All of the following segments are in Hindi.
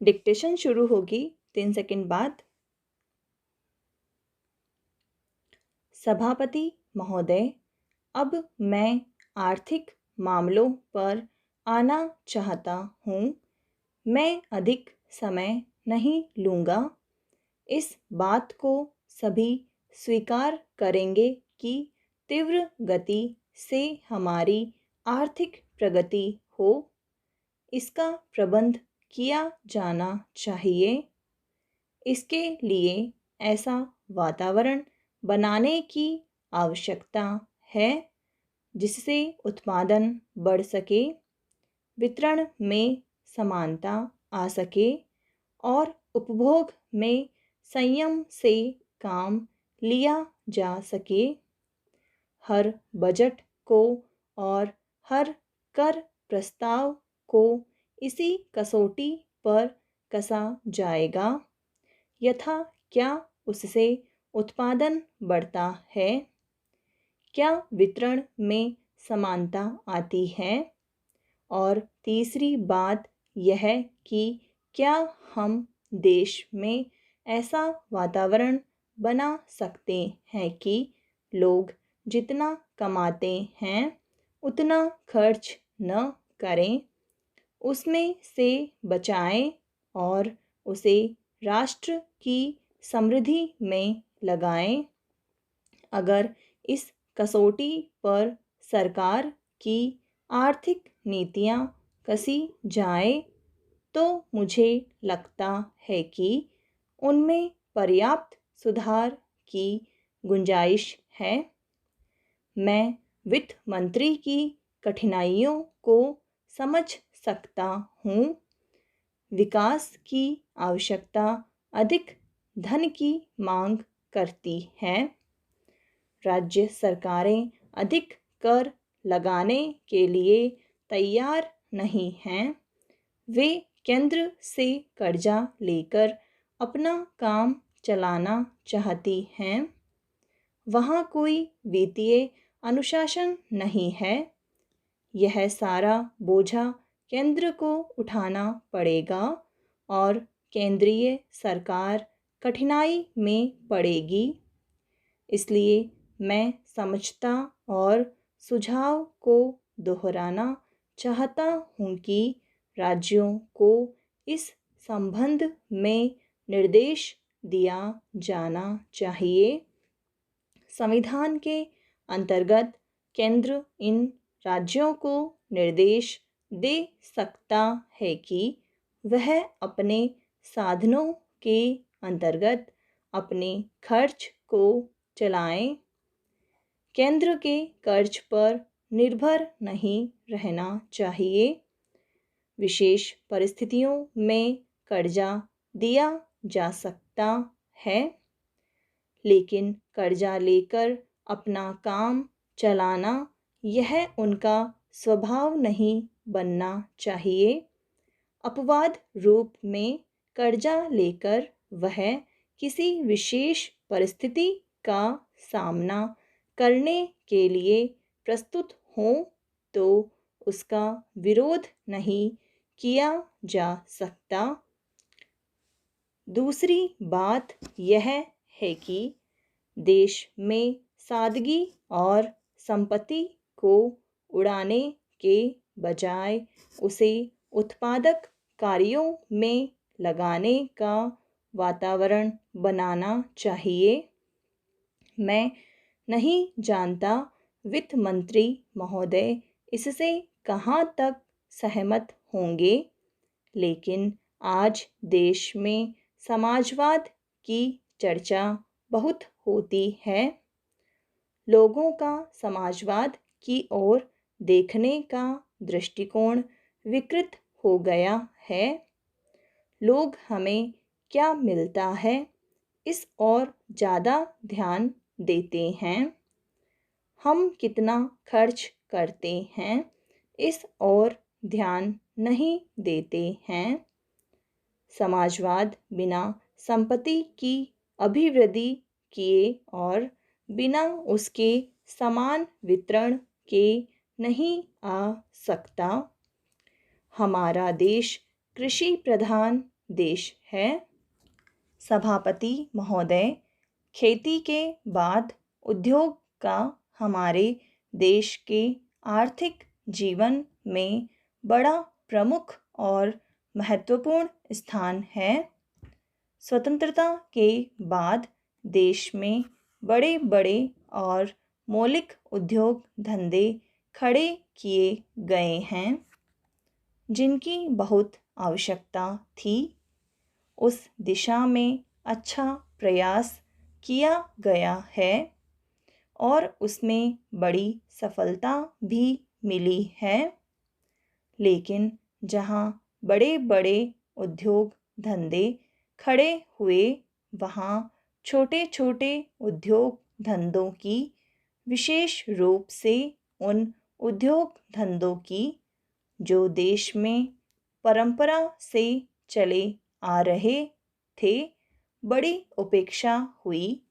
डिक्टेशन शुरू होगी 3 सेकंड बाद। सभापति महोदय, अब मैं आर्थिक मामलों पर आना चाहता हूँ। मैं अधिक समय नहीं लूँगा। इस बात को सभी स्वीकार करेंगे कि तीव्र गति से हमारी आर्थिक प्रगति हो, इसका प्रबंध किया जाना चाहिए। इसके लिए ऐसा वातावरण बनाने की आवश्यकता है जिससे उत्पादन बढ़ सके, वितरण में समानता आ सके और उपभोग में संयम से काम लिया जा सके। हर बजट को और हर कर प्रस्ताव को इसी कसौटी पर कसा जाएगा। यथा क्या उससे उत्पादन बढ़ता है? क्या वितरण में समानता आती है? और तीसरी बात यह कि क्या हम देश में ऐसा वातावरण बना सकते हैं कि लोग जितना कमाते हैं उतना खर्च न करें, उसमें से बचाएं और उसे राष्ट्र की समृद्धि में लगाएं। अगर इस कसौटी पर सरकार की आर्थिक नीतियाँ कसी जाएं तो मुझे लगता है कि उनमें पर्याप्त सुधार की गुंजाइश है। मैं वित्त मंत्री की कठिनाइयों को समझ सकता हूँ। विकास की आवश्यकता अधिक धन की मांग करती है। राज्य सरकारें अधिक कर लगाने के लिए तैयार नहीं हैं। वे केंद्र से कर्जा लेकर अपना काम चलाना चाहती हैं। वहाँ कोई वित्तीय अनुशासन नहीं है। यह सारा बोझा केंद्र को उठाना पड़ेगा और केंद्रीय सरकार कठिनाई में पड़ेगी। इसलिए मैं समझता और सुझाव को दोहराना चाहता हूँ कि राज्यों को इस संबंध में निर्देश दिया जाना चाहिए। संविधान के अंतर्गत केंद्र इन राज्यों को निर्देश दे सकता है कि वह अपने साधनों के अंतर्गत अपने खर्च को चलाएं। केंद्र के कर्ज पर निर्भर नहीं रहना चाहिए। विशेष परिस्थितियों में कर्जा दिया जा सकता है, लेकिन कर्जा लेकर अपना काम चलाना यह उनका स्वभाव नहीं बनना चाहिए। अपवाद रूप में कर्जा लेकर वह किसी विशेष परिस्थिति का सामना करने के लिए प्रस्तुत हों तो उसका विरोध नहीं किया जा सकता। दूसरी बात यह है कि देश में सादगी और संपत्ति को उड़ाने के बजाय उसे उत्पादक कार्यों में लगाने का वातावरण बनाना चाहिए। मैं नहीं जानता वित्त मंत्री महोदय इससे कहाँ तक सहमत होंगे, लेकिन आज देश में समाजवाद की चर्चा बहुत होती है। लोगों का समाजवाद की ओर देखने का दृष्टिकोण विकृत हो गया है। लोग हमें क्या मिलता है इस ओर ज़्यादा ध्यान देते हैं। हम कितना खर्च करते हैं इस ओर ध्यान नहीं देते हैं। समाजवाद बिना संपत्ति की अभिवृद्धि किए और बिना उसके समान वितरण के नहीं आ सकता। हमारा देश कृषि प्रधान देश है। सभापति महोदय, खेती के बाद उद्योग का हमारे देश के आर्थिक जीवन में बड़ा प्रमुख और महत्वपूर्ण स्थान है। स्वतंत्रता के बाद देश में बड़े बड़े और मौलिक उद्योग धंधे खड़े किए गए हैं, जिनकी बहुत आवश्यकता थी। उस दिशा में अच्छा प्रयास किया गया है और उसमें बड़ी सफलता भी मिली है। लेकिन जहाँ बड़े बड़े उद्योग धंधे खड़े हुए, वहाँ छोटे छोटे उद्योग धंधों की, विशेष रूप से उन उद्योग धंधों की जो देश में परंपरा से चले आ रहे थे, बड़ी उपेक्षा हुई।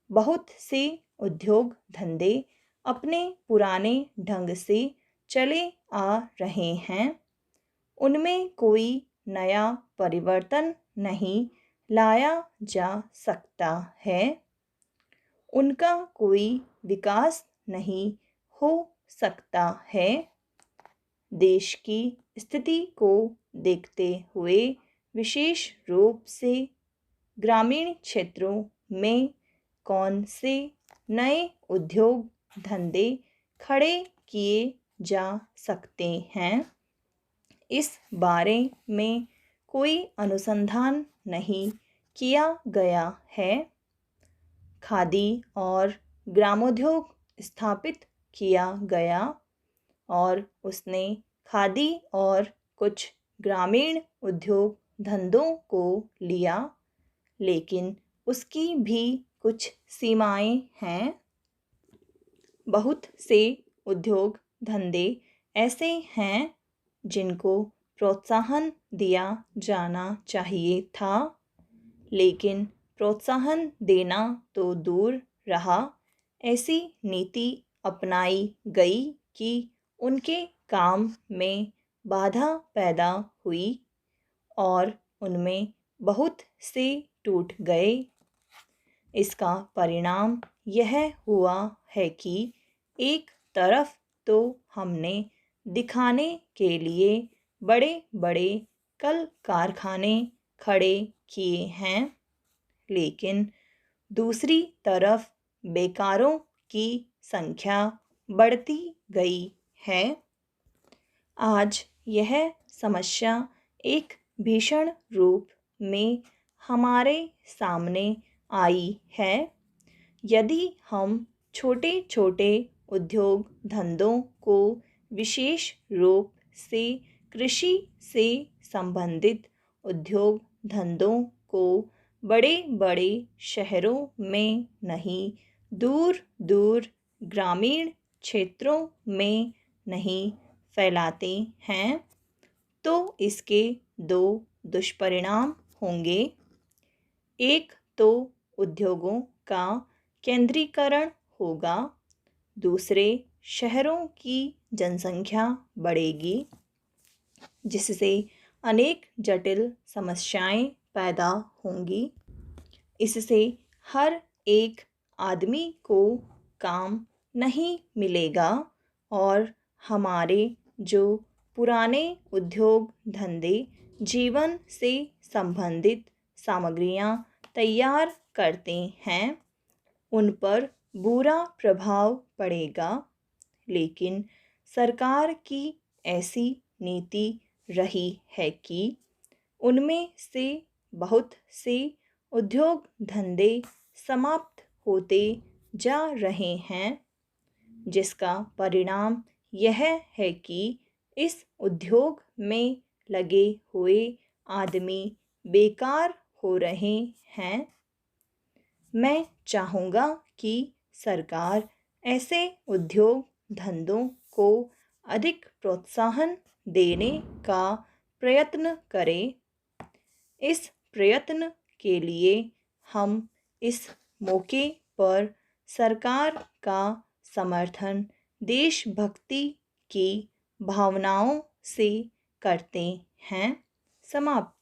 बहुत से उद्योग धंधे अपने पुराने ढंग से चले आ रहे हैं, उनमें कोई नया परिवर्तन नहीं लाया जा सकता है, उनका कोई विकास नहीं हो सकता है। देश की स्थिति को देखते हुए विशेष रूप से ग्रामीण क्षेत्रों में कौन से नए उद्योग धंधे खड़े किए जा सकते हैं, इस बारे में कोई अनुसंधान नहीं किया गया है। खादी और ग्रामोद्योग स्थापित किया गया और उसने खादी और कुछ ग्रामीण उद्योग धंधों को लिया, लेकिन उसकी भी कुछ सीमाएं हैं। बहुत से उद्योग धंधे ऐसे हैं जिनको प्रोत्साहन दिया जाना चाहिए था, लेकिन प्रोत्साहन देना तो दूर रहा, ऐसी नीति अपनाई गई कि उनके काम में बाधा पैदा हुई और उनमें बहुत से टूट गए। इसका परिणाम यह हुआ है कि एक तरफ तो हमने दिखाने के लिए बड़े बड़े कल कारखाने खड़े किए हैं, लेकिन दूसरी तरफ बेकारों की संख्या बढ़ती गई है। आज यह समस्या एक भीषण रूप में हमारे सामने आई है। यदि हम छोटे छोटे उद्योग धंधों को, विशेष रूप से कृषि से संबंधित उद्योग धंधों को, बड़े बड़े शहरों में नहीं, दूर दूर ग्रामीण क्षेत्रों में नहीं फैलाते हैं, तो इसके दो दुष्परिणाम होंगे। एक तो उद्योगों का केंद्रीकरण होगा, दूसरे शहरों की जनसंख्या बढ़ेगी, जिससे अनेक जटिल समस्याएं पैदा होंगी। इससे हर एक आदमी को काम नहीं मिलेगा और हमारे जो पुराने उद्योग धंधे जीवन से संबंधित सामग्रियां तैयार करते हैं, उन पर बुरा प्रभाव पड़ेगा। लेकिन सरकार की ऐसी नीति रही है कि उनमें से बहुत से उद्योग धंधे समाप्त होते जा रहे हैं, जिसका परिणाम यह है कि इस उद्योग में लगे हुए आदमी बेकार हो रहे हैं। मैं चाहूँगा कि सरकार ऐसे उद्योग धंधों को अधिक प्रोत्साहन देने का प्रयत्न करे। इस प्रयत्न के लिए हम इस मौके पर सरकार का समर्थन देशभक्ति की भावनाओं से करते हैं। समाप्त।